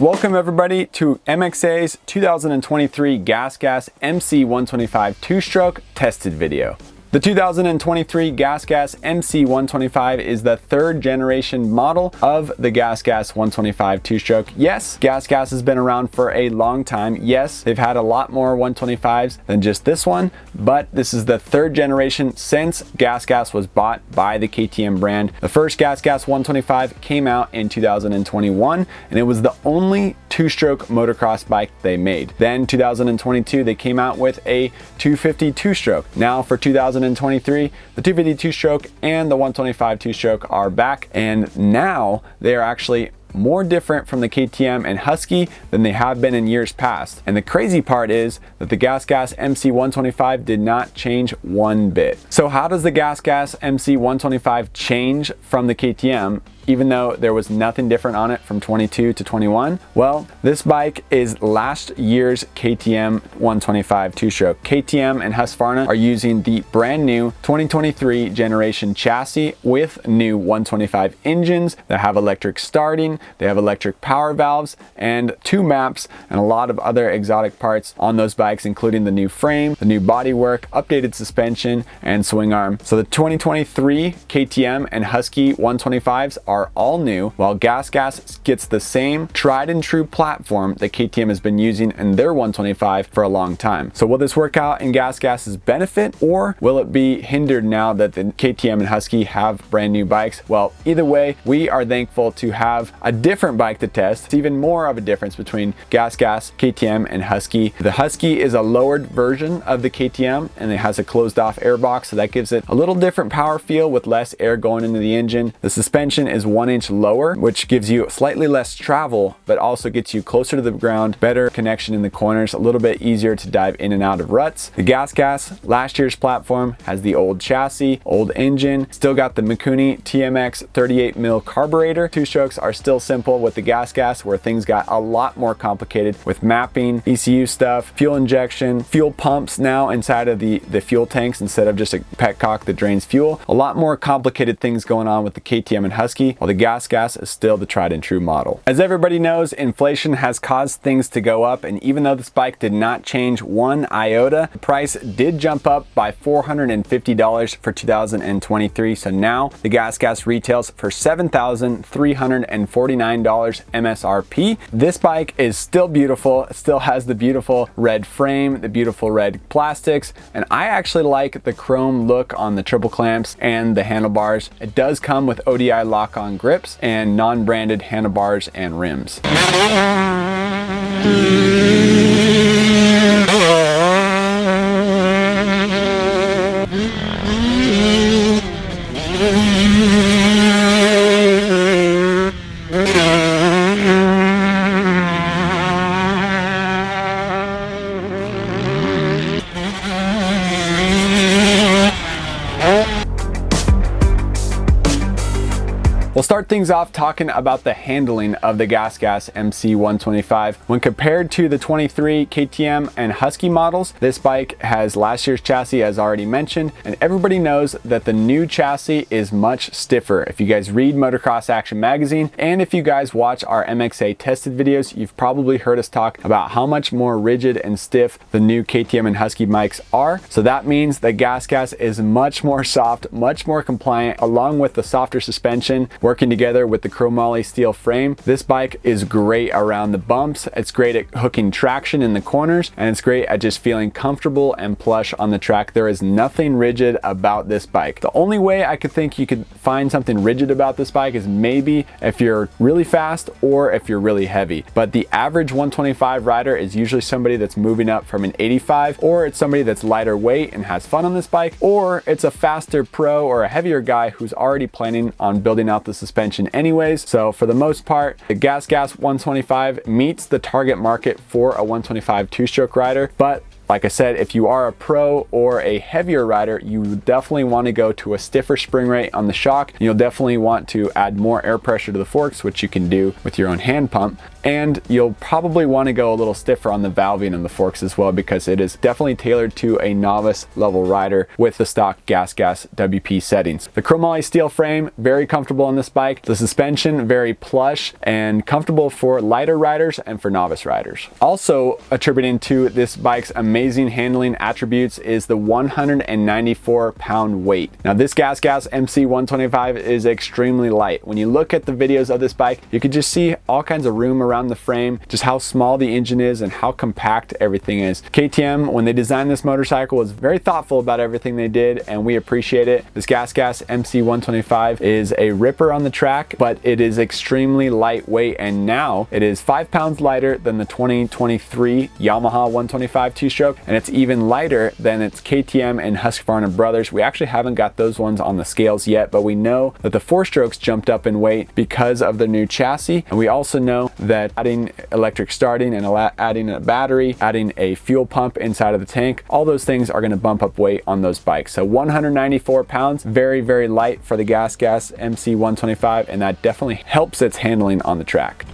Welcome everybody to MXA's 2023 GasGas MC125 two-stroke tested video. The 2023 GasGas MC125 is the third generation model of the GasGas 125 two-stroke. Yes, GasGas has been around for a long time. Yes, they've had a lot more 125s than just this one, but this is the third generation since GasGas was bought by the KTM brand. The first GasGas 125 came out in 2021, and it was the only two-stroke motocross bike they made. Then 2022, they came out with a 250 two-stroke. Now for 2023, the 250 two-stroke and the 125 two-stroke are back, and now they are actually more different from the KTM and Husky than they have been in years past. And the crazy part is that the GasGas MC125 did not change one bit. So how does the GasGas MC125 change from the KTM, even though there was nothing different on it from 22 to 21? Well, this bike is last year's KTM 125 two-stroke. KTM and Husqvarna are using the brand new 2023 generation chassis with new 125 engines that have electric starting, they have electric power valves, and two maps, and a lot of other exotic parts on those bikes, including the new frame, the new bodywork, updated suspension, and swing arm. So the 2023 KTM and Husky 125s are all new, while GasGas gets the same tried and true platform that KTM has been using in their 125 for a long time. So will this work out in GasGas's benefit, or will it be hindered now that the KTM and Husky have brand new bikes? Well, either way, we are thankful to have a different bike to test. It's even more of a difference between GasGas, KTM, and Husky. The Husky is a lowered version of the KTM, and it has a closed off air box, so that gives it a little different power feel with less air going into the engine. The suspension is 1 inch lower, which gives you slightly less travel, but also gets you closer to the ground, better connection in the corners, a little bit easier to dive in and out of ruts. The GasGas last year's platform has the old chassis, old engine, still got the Mikuni TMX 38mm carburetor. Two strokes are still simple with the GasGas, where things got a lot more complicated with mapping, ECU stuff, fuel injection, fuel pumps now inside of the fuel tanks instead of just a petcock that drains fuel. A lot more complicated things going on with the KTM and Husky, while the GasGas is still the tried and true model. As everybody knows, inflation has caused things to go up, and even though this bike did not change one iota, the price did jump up by $450 for 2023. So now the GasGas retails for $7,349 MSRP. This bike is still beautiful. It still has the beautiful red frame, the beautiful red plastics, and I actually like the chrome look on the triple clamps and the handlebars. It does come with ODI lock-on grips and non-branded handlebars and rims. We'll start things off talking about the handling of the GasGas MC125. When compared to the 23 KTM and Husky models, this bike has last year's chassis, as already mentioned, and everybody knows that the new chassis is much stiffer. If you guys read Motocross Action Magazine, and if you guys watch our MXA tested videos, you've probably heard us talk about how much more rigid and stiff the new KTM and Husky bikes are. So that means that GasGas is much more soft, much more compliant, along with the softer suspension, working together with the chromoly steel frame. This bike is great around the bumps. It's great at hooking traction in the corners, and it's great at just feeling comfortable and plush on the track. There is nothing rigid about this bike. The only way I could think you could find something rigid about this bike is maybe if you're really fast or if you're really heavy. But the average 125 rider is usually somebody that's moving up from an 85, or it's somebody that's lighter weight and has fun on this bike, or it's a faster pro or a heavier guy who's already planning on building out the suspension anyways. So for the most part, the GasGas 125 meets the target market for a 125 two-stroke rider, but Like I said, if you are a pro or a heavier rider, you definitely want to go to a stiffer spring rate on the shock. You'll definitely want to add more air pressure to the forks, which you can do with your own hand pump. And you'll probably want to go a little stiffer on the valving of the forks as well, because it is definitely tailored to a novice level rider with the stock GasGas WP settings. The chromoly steel frame, very comfortable on this bike. The suspension, very plush and comfortable for lighter riders and for novice riders. Also attributing to this bike's amazing handling attributes is the 194-pound weight. Now this GasGas MC125 is extremely light. When you look at the videos of this bike, you can just see all kinds of room around the frame, just how small the engine is and how compact everything is. KTM, when they designed this motorcycle, was very thoughtful about everything they did, and we appreciate it. This GasGas MC125 is a ripper on the track, but it is extremely lightweight, and now it is 5 pounds lighter than the 2023 Yamaha 125 two-stroke, and it's even lighter than its KTM and Husqvarna brothers. We actually haven't got those ones on the scales yet, but we know that the four-strokes jumped up in weight because of the new chassis, and we also know that adding electric starting and adding a battery, adding a fuel pump inside of the tank, all those things are going to bump up weight on those bikes. So 194 pounds, very, very light for the GasGas MC125, and that definitely helps its handling on the track.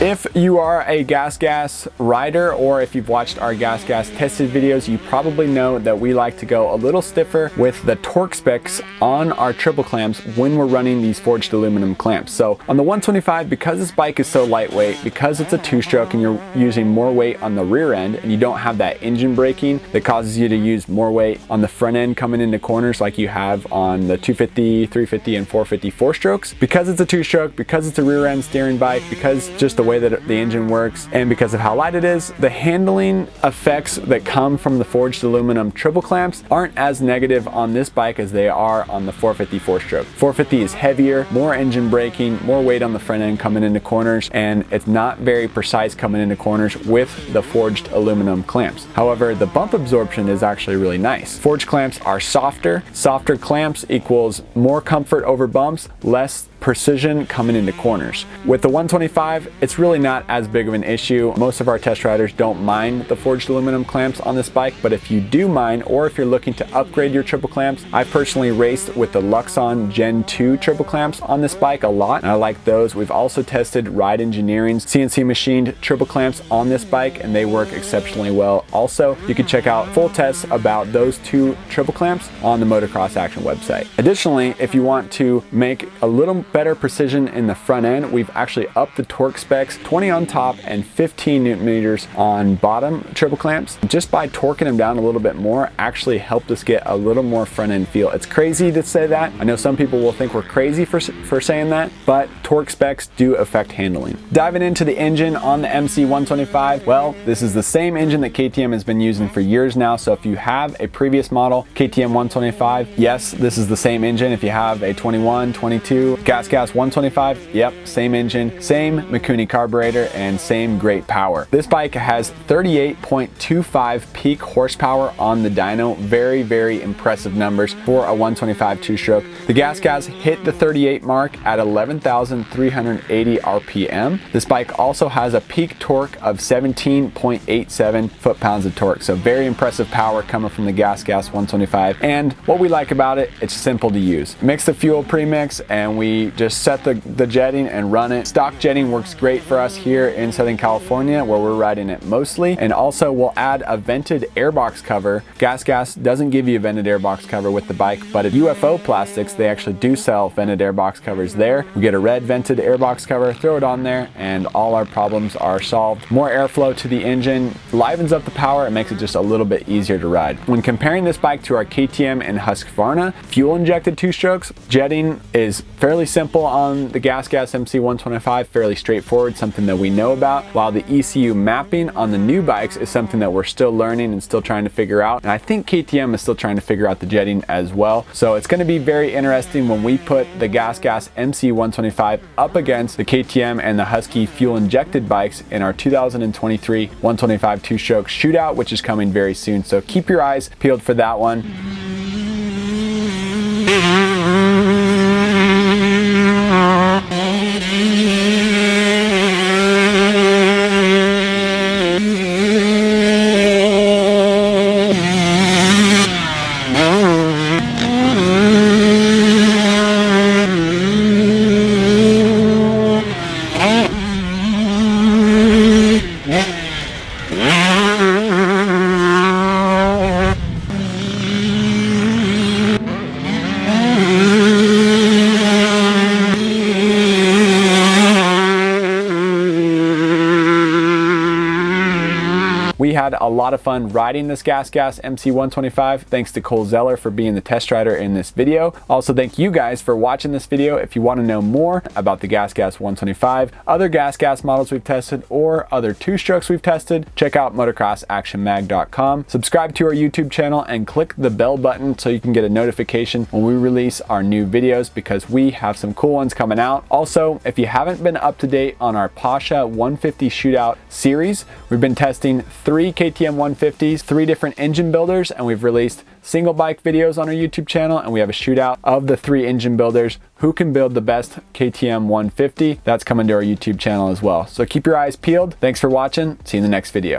If you are a GasGas rider, or if you've watched our GasGas tested videos, you probably know that we like to go a little stiffer with the torque specs on our triple clamps when we're running these forged aluminum clamps. So on the 125, because this bike is so lightweight, because it's a two-stroke and you're using more weight on the rear end and you don't have that engine braking that causes you to use more weight on the front end coming into corners like you have on the 250, 350, and 450 four-strokes, because it's a two-stroke, because it's a rear end steering bike, because just the way that the engine works, and because of how light it is, the handling effects that come from the forged aluminum triple clamps aren't as negative on this bike as they are on the 450 four-stroke. 450 is heavier, more engine braking, more weight on the front end coming into corners, and it's not very precise coming into corners with the forged aluminum clamps. However, the bump absorption is actually really nice. Forged clamps are softer. Softer clamps equals more comfort over bumps, less precision coming into corners. With the 125, it's really not as big of an issue. Most of our test riders don't mind the forged aluminum clamps on this bike, but if you do mind, or if you're looking to upgrade your triple clamps, I personally raced with the Luxon Gen 2 triple clamps on this bike a lot, and I like those. We've also tested Ride Engineering's CNC machined triple clamps on this bike, and they work exceptionally well. Also, you can check out full tests about those two triple clamps on the Motocross Action website. Additionally, if you want to make a little better precision in the front end, we've actually upped the torque specs, 20 on top and 15 Newton meters on bottom triple clamps. Just by torquing them down a little bit more actually helped us get a little more front end feel. It's crazy to say that. I know some people will think we're crazy for saying that, but torque specs do affect handling. Diving into the engine on the MC125, well, this is the same engine that KTM has been using for years now. So if you have a previous model KTM 125, yes, this is the same engine. If you have a 21, 22 GasGas 125, yep, same engine, same Mikuni carburetor, and same great power. This bike has 38.25 peak horsepower on the dyno. Very, very impressive numbers for a 125 two-stroke. The GasGas hit the 38 mark at 11,000 2,380 RPM. This bike also has a peak torque of 17.87 foot-pounds of torque, so very impressive power coming from the GasGas 125. And what we like about it, it's simple to use. Mix the fuel premix and we just set the jetting and run it. Stock jetting works great for us here in Southern California where we're riding it mostly. And also we'll add a vented airbox cover. GasGas doesn't give you a vented airbox cover with the bike, but at UFO Plastics, they actually do sell vented airbox covers there. We get a red vented airbox cover, throw it on there, and all our problems are solved. More airflow to the engine, livens up the power, and makes it just a little bit easier to ride. When comparing this bike to our KTM and Husqvarna fuel injected two-strokes, jetting is fairly simple on the GasGas MC125, fairly straightforward, something that we know about, while the ECU mapping on the new bikes is something that we're still learning and still trying to figure out. And I think KTM is still trying to figure out the jetting as well. So it's going to be very interesting when we put the GasGas MC125 up against the KTM and the Husky fuel injected bikes in our 2023 125 two-stroke shootout, which is coming very soon. So keep your eyes peeled for that one. We had a lot of fun riding this GasGas MC125. Thanks to Cole Zeller for being the test rider in this video. Also, thank you guys for watching this video. If you want to know more about the GasGas 125, other GasGas models we've tested, or other two-strokes we've tested, check out motocrossactionmag.com. Subscribe to our YouTube channel and click the bell button so you can get a notification when we release our new videos, because we have some cool ones coming out. Also, if you haven't been up to date on our Pasha 150 Shootout series, we've been testing 3 KTM 150s, 3 different engine builders, and we've released single bike videos on our YouTube channel, and we have a shootout of the 3 engine builders who can build the best KTM 150. That's coming to our YouTube channel as well. So keep your eyes peeled. Thanks for watching. See you in the next video.